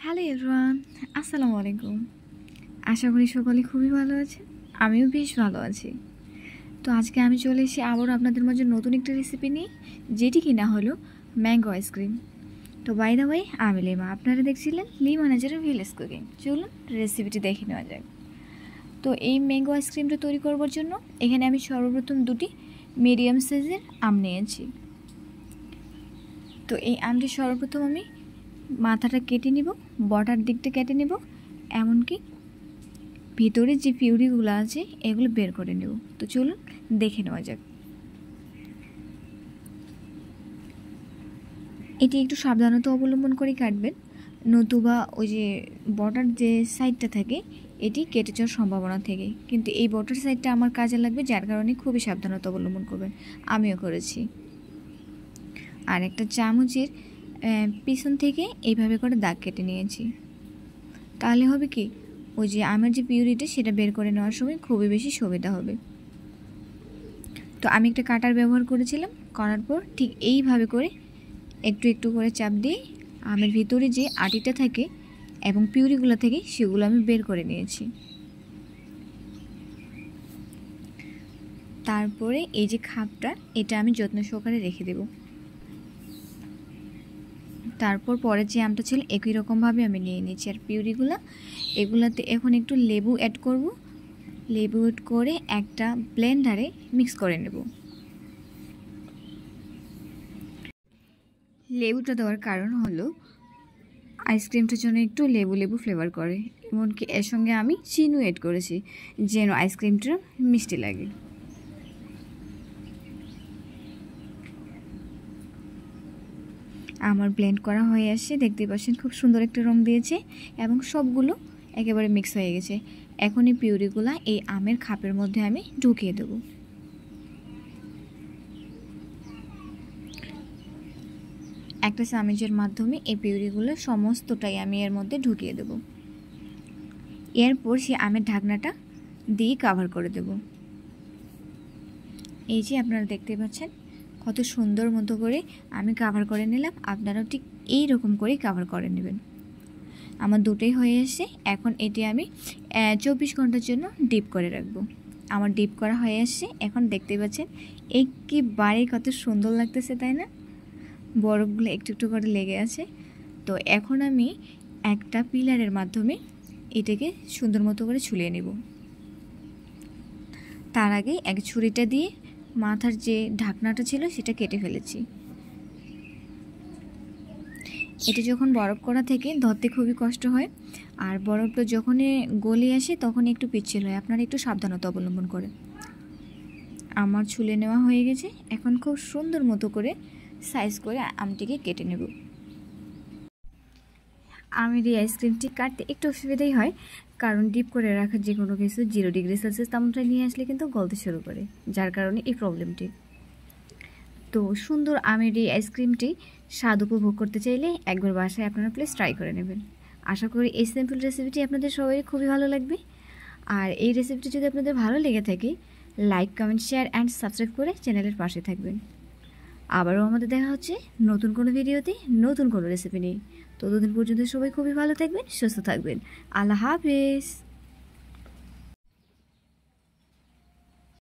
Hello everyone, আসসালামু আলাইকুম। আশা করি সকলে খুবই ভালো আছে। আমিও বেশ ভালো আছি। তো আজকে আমি চলে এসেছি আবারও আপনাদের মাঝে নতুন একটা রেসিপি নিয়ে, যেটি কিনা হলো ম্যাঙ্গো আইসক্রিম। তো বাই দ্য ওয়ে, আমি লিমা, আপনারা দেখছিলেন লিমা ম্যানেজারের ভিলেজ কুকিং। চলুন রেসিপিটি দেখে নেওয়া যাক। তো এই ম্যাঙ্গো আইসক্রিমটা তৈরি করবার জন্য এখানে আমি সর্বপ্রথম দুটি মিডিয়াম সাইজের আম নিয়েছি। তো এই আমটি সর্বপ্রথম আমি মাথাটা কেটে নিব, বটার দিকটা কেটে নেব, এমনকি ভিতরে যে পিউরিগুলো আছে এগুলো বের করে নেব। তো চলুন দেখে নেওয়া যাক। এটি একটু সাবধানতা অবলম্বন করে কাটবেন, নতুবা ওই যে বটার যে সাইডটা থাকে এটি কেটে যাওয়ার সম্ভাবনা থাকে। কিন্তু এই বটার সাইডটা আমার কাজে লাগবে, যার কারণে খুবই সাবধানতা অবলম্বন করবেন। আমিও করেছি। আর একটা চামচের পিছন থেকে এইভাবে করে দাগ কেটে নিয়েছি। তাহলে হবে কি, ওই যে আমের যে পিউরিটা সেটা বের করে নেওয়ার সময় খুবই বেশি সুবিধা হবে। তো আমি একটা কাটার ব্যবহার করেছিলাম, করার পর ঠিক এইভাবে করে একটু একটু করে চাপ দিয়ে আমের ভিতরে যে আটিটা থাকে এবং পিউরিগুলো থাকে সেগুলো আমি বের করে নিয়েছি। তারপরে এই যে খাপটা, এটা আমি যত্ন সহকারে রেখে দেব। তারপর পরের যে আমটা ছিল একই রকমভাবে আমি নিয়ে নিয়েছি। আর পিউরিগুলো এগুলাতে এখন একটু লেবু অ্যাড করব। লেবু অ্যাড করে একটা ব্লেন্ডারে মিক্স করে নেব। লেবুটা দেওয়ার কারণ হলো আইসক্রিমটার জন্য একটু লেবু লেবু ফ্লেভার করে, এমনকি এর সঙ্গে আমি চিনিও অ্যাড করেছি যেন আইসক্রিমটা মিষ্টি লাগে। আমার ব্লেন্ড করা হয়ে আসছে, দেখতে পাচ্ছেন খুব সুন্দর একটা রং দিয়েছে এবং সবগুলো একেবারে মিক্স হয়ে গেছে। এখন এই পিউরিগুলো এই আমের খাপের মধ্যে আমি ঢুকিয়ে দেব। একটা চামচের মাধ্যমে এই পিউরিগুলো সমস্তটাই আমি এর মধ্যে ঢুকিয়ে দেব। এরপর সেই আমের ঢাকনাটা দিয়ে কভার করে দেব। এই যে আপনারা দেখতে পাচ্ছেন কত সুন্দর মতো করে আমি কভার করে নিলাম। আপনারাও ঠিক এই রকম করেই কভার করে নেবেন। আমার দুটোই হয়ে এসেছে। এখন এটি আমি 24 ঘন্টার জন্য ডিপ করে রাখবো। আমার ডিপ করা হয়ে আসছে। এখন দেখতে পাচ্ছেন একেবারে কত সুন্দর লাগতেছে, তাই না? বরফগুলো একটু একটু করে লেগে আছে। তো এখন আমি একটা পিলারের মাধ্যমে এটাকে সুন্দর মতো করে ছুলিয়ে নেব। তার আগে এক ছুরিটা দিয়ে মাথার যে ঢাকনাটা ছিল সেটা কেটে ফেলেছি। এটা যখন বরফ করা থেকে ধরতে খুবই কষ্ট হয়, আর বরফটা যখন গলে আসে তখন একটু পিচ্ছিল হয়। আপনারা একটু সাবধানতা অবলম্বন করেন। আমার ছুলে নেওয়া হয়ে গেছে। এখন খুব সুন্দর মতো করে সাইজ করে আমটিকে কেটে নেব। আমের এই আইসক্রিমটি কাটতে একটু অসুবিধাই হয়, কারণ ডিপ করে রাখার যে কোনো কিছু 0 ডিগ্রি সেলসিয়াস তাপমাত্রায় নিয়ে আসলে কিন্তু গলতে শুরু করে, যার কারণে এই প্রবলেমটি। তো সুন্দর আমের এই আইসক্রিমটি স্বাদ উপভোগ করতে চাইলে একবার বাসায় আপনারা প্লিজ ট্রাই করে নেবেন। আশা করি এই সিম্পল রেসিপিটি আপনাদের সবাই খুবই ভালো লাগবে। আর এই রেসিপিটি যদি আপনাদের ভালো লেগে থাকে, like, comment, share and subscribe করে চ্যানেলের পাশে থাকবেন। আবারও আমাদের দেখা হচ্ছে নতুন কোনো ভিডিওতে নতুন কোনো রেসিপি নিয়ে। ততদিন পর্যন্ত সবাই খুবই ভালো থাকবেন, সুস্থ থাকবেন। আল্লাহ হাফেজ।